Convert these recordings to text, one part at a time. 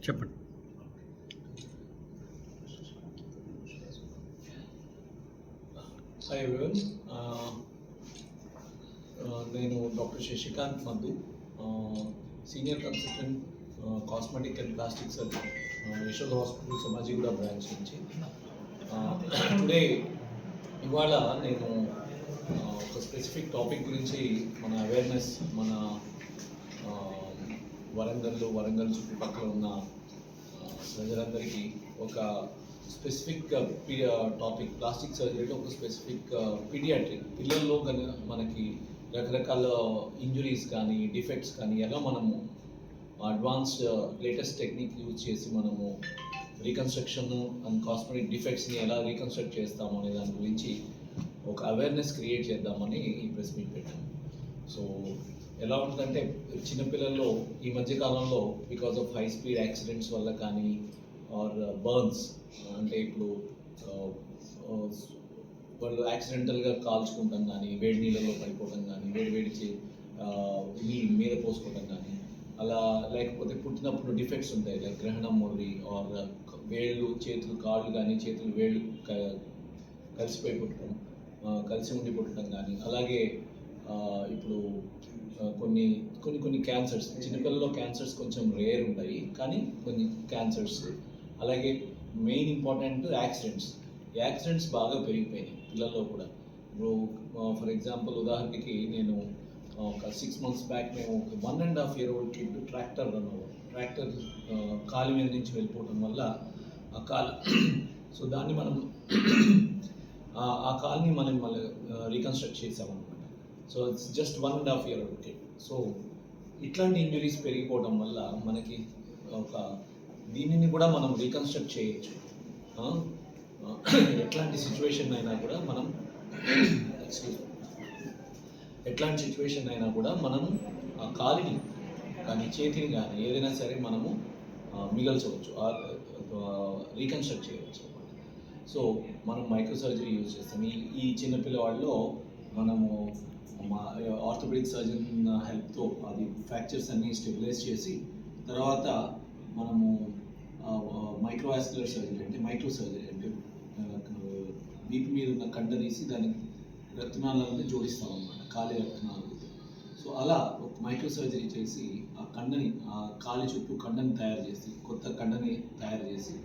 చెప్పండి. Hi everyone. నేను doctor Shashikant Madhu, senior consultant cosmetic and plastic surgeon, Yashoda hospital Somajiguda branch నుంచి. Today ఇవాళ నేను ఒక స్పెసిఫిక్ టాపిక్ గురించి మన అవేర్నెస్, మన వరంగల్ చుట్టుపక్కల ఉన్న ప్రజలందరికీ ఒక స్పెసిఫిక్ టాపిక్, ప్లాస్టిక్ సర్జరీలో ఒక స్పెసిఫిక్ పీడియాట్రిక్ పిల్లల్లో మనకి రకరకాల ఇంజురీస్ కానీ డిఫెక్ట్స్ కానీ ఎలా మనము అడ్వాన్స్డ్ లేటెస్ట్ టెక్నిక్ యూజ్ చేసి మనము రీకన్స్ట్రక్షన్ అండ్ కాస్మెటిక్ డిఫెక్ట్స్ని ఎలా రీకన్స్ట్రక్ట్ చేస్తాము అనే దాని గురించి ఒక అవేర్నెస్ క్రియేట్ చేద్దామని ఈ ప్రెస్ మీట్ పెట్టాము. సో ఎలా ఉంటుందంటే చిన్నపిల్లల్లో ఈ మధ్యకాలంలో because of high speed accidents వల్ల కానీ ఆర్ బర్న్స్, అంటే ఇప్పుడు వాళ్ళు యాక్సిడెంటల్గా కాల్చుకుంటాం కానీ, వేడి నీళ్ళలో పడిపోవడం కానీ, వేడి మీద పోసుకోవడం కానీ, అలా లేకపోతే పుట్టినప్పుడు డిఫెక్ట్స్ ఉంటాయి లైక్ గ్రహణం మొర్రి ఆర్ వేళ్ళు చేతులు కాళ్ళు కానీ చేతులు వేళ్ళు కలిసిపోయి పుట్టడం, కలిసి ఉండి పుట్టడం కానీ, అలాగే ఇప్పుడు కొన్ని క్యాన్సర్స్, చిన్నపిల్లల్లో క్యాన్సర్స్ కొంచెం రేర్ ఉంటాయి కానీ కొన్ని క్యాన్సర్స్, అలాగే మెయిన్ ఇంపార్టెంట్ యాక్సిడెంట్స్ బాగా పెరిగిపోయినాయి పిల్లల్లో కూడా. ఇప్పుడు ఫర్ ఎగ్జాంపుల్ ఉదాహరణకి నేను ఒక 6 months బ్యాక్ మేము ఒక 1.5 year old కిడ్ ట్రాక్టర్ కాలు మీద నుంచి వెళ్ళిపోవడం వల్ల ఆ కాలు సో దాన్ని మనం ఆ కాల్ని మనం మళ్ళీ రీకన్స్ట్రక్ట్ చేసామన్నమాట. So it's just 1.5 year old kid. So ఇట్లాంటి ఇంజురీస్ పెరిగిపోవడం వల్ల మనకి ఒక దీనిని కూడా మనం రీకన్స్ట్రక్ట్ చేయొచ్చు. ఎట్లాంటి సిచ్యువేషన్ అయినా కూడా మనం ఆ కాలిని కానీ చేతిని కానీ ఏదైనా సరే మనము మిగల్చవచ్చు, రీకన్స్ట్రక్ట్ చేయవచ్చు అన్నమాట. సో మనం మైక్రో సర్జరీ యూజ్ చేస్తాం. ఈ చిన్నపిల్లవాళ్ళలో మనము ఆర్థోపెడిక్ సర్జన్ హెల్ప్తో అది ఫ్రాక్చర్స్ అన్నీ స్టెబిలైజ్ చేసి తర్వాత మనము మైక్రోవాస్కులర్ సర్జరీ అంటే వీపు మీద ఉన్న కండ తీసి దానికి రక్తనాళాలను జోడిస్తాం అన్నమాట, కాలి రక్తనాళాలు. సో అలా ఒక మైక్రో సర్జరీ చేసి ఆ కండని, ఆ కాలి చుట్టూ కండని తయారు చేసి, కొత్త కండని తయారు చేసి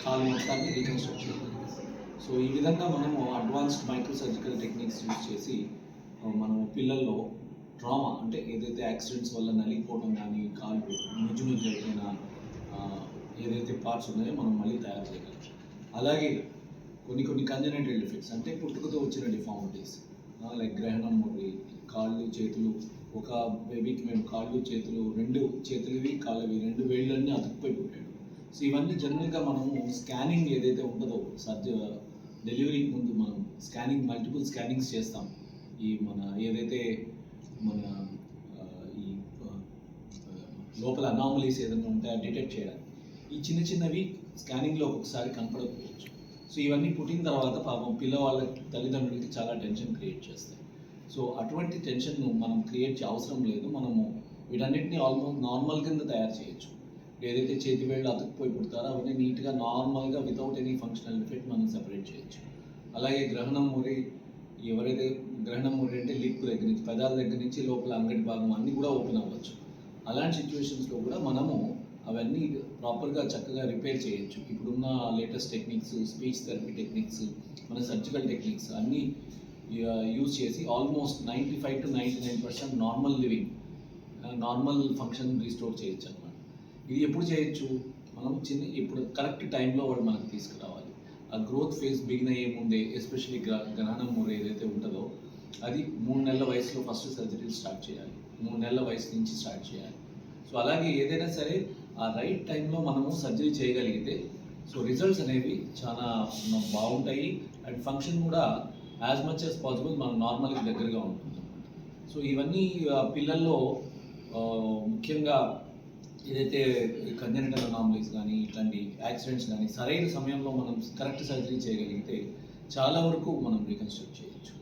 కాలు మొత్తాన్ని రీకన్స్ట్రక్ట్ చేయాలి. సో ఈ విధంగా మనము advanced micro surgical techniques use చేసి మనము పిల్లల్లో ట్రామా, అంటే ఏదైతే యాక్సిడెంట్స్ వల్ల నలిగిపోవడం కానీ, కాలు నుజ్జు అయిపోయిన ఏదైతే పార్ట్స్ ఉన్నాయో మనం మళ్ళీ తయారు చేయగలం. అలాగే కొన్ని కంజనైటల్ డిఫెక్ట్స్, అంటే పుట్టుకతో వచ్చిన డిఫార్మిటీస్ లైక్ గ్రహణం మొర్రి, కాళ్ళు చేతులు, ఒక బేబీకి మేము కాళ్ళు చేతులు, 2 చేతులవి కాళ్ళవి 2 వేళ్ళన్నీ అతుక్కుపోయి పుట్టాడు. సో ఇవన్నీ జనరల్గా మనము స్కానింగ్ ఏదైతే ఉంటుందో డెలివరీకి ముందు మనం మల్టిపుల్ స్కానింగ్స్ చేస్తాం. ఈ మన ఏదైతే మన ఈ లోపల అనామలీస్ ఏదైనా ఉంటాయో డిటెక్ట్ చేయడానికి ఈ చిన్నవి స్కానింగ్లో ఒక్కొక్కసారి కనపడకపోవచ్చు. సో ఇవన్నీ పుట్టిన తర్వాత పాపం పిల్లవాళ్ళ తల్లిదండ్రులకి చాలా టెన్షన్ క్రియేట్ చేస్తాయి. సో అటువంటి టెన్షన్ను మనం క్రియేట్ అవసరం లేదు. మనము వీటన్నిటిని ఆల్మోస్ట్ నార్మల్ కింద తయారు చేయొచ్చు. ఏదైతే చేతి వేళ్ళు అతుక్కుపోయి పుడతారో అవన్నీ నీట్గా నార్మల్గా వితౌట్ ఎనీ ఫంక్షనల్ డిఫెక్ట్ మనం సెపరేట్ చేయొచ్చు. అలాగే గ్రహణం మొర్రి అంటే లిప్ దగ్గర నుంచి, పెదాల దగ్గర నుంచి లోపల అంగటి భాగం అన్నీ కూడా ఓపెన్ అవ్వచ్చు. అలాంటి సిచ్యువేషన్స్లో కూడా మనము అవన్నీ ప్రాపర్గా చక్కగా రిపేర్ చేయొచ్చు. ఇప్పుడున్న latest techniques, speech therapy techniques, మన సర్జికల్ టెక్నిక్స్ అన్నీ యూజ్ చేసి almost 95 to 99% normal function restore చేయొచ్చు అన్నమాట. ఇది ఎప్పుడు చేయొచ్చు? మనం ఇప్పుడు కరెక్ట్ టైంలో వాడు మనకు తీసుకురావాలి. ఆ గ్రోత్ ఫేజ్ బిగిన్ అయ్యే ముందే, ఎస్పెషల్లీ గ్రహణం మొర్రి ఏదైతే ఉంటుందో అది 3 నెలల వయసులో ఫస్ట్ సర్జరీలు స్టార్ట్ చేయాలి. 3 నెలల వయసు నుంచి స్టార్ట్ చేయాలి. సో అలాగే ఏదైనా సరే ఆ రైట్ టైంలో మనము సర్జరీ చేయగలిగితే సో రిజల్ట్స్ అనేవి చాలా బాగుంటాయి. అండ్ ఫంక్షన్ కూడా యాజ్ మచ్ యాజ్ పాసిబుల్ మనం నార్మల్కి దగ్గరగా ఉంటుంది. సో ఇవన్నీ పిల్లల్లో ముఖ్యంగా ఏదైతే కంజనైటల్ అనామలీస్ కానీ, ఇట్లాంటి యాక్సిడెంట్స్ కానీ సరైన సమయంలో మనం కరెక్ట్ సర్జరీ చేయగలిగితే చాలా వరకు మనం రీకన్స్ట్రక్ట్ చేయొచ్చు.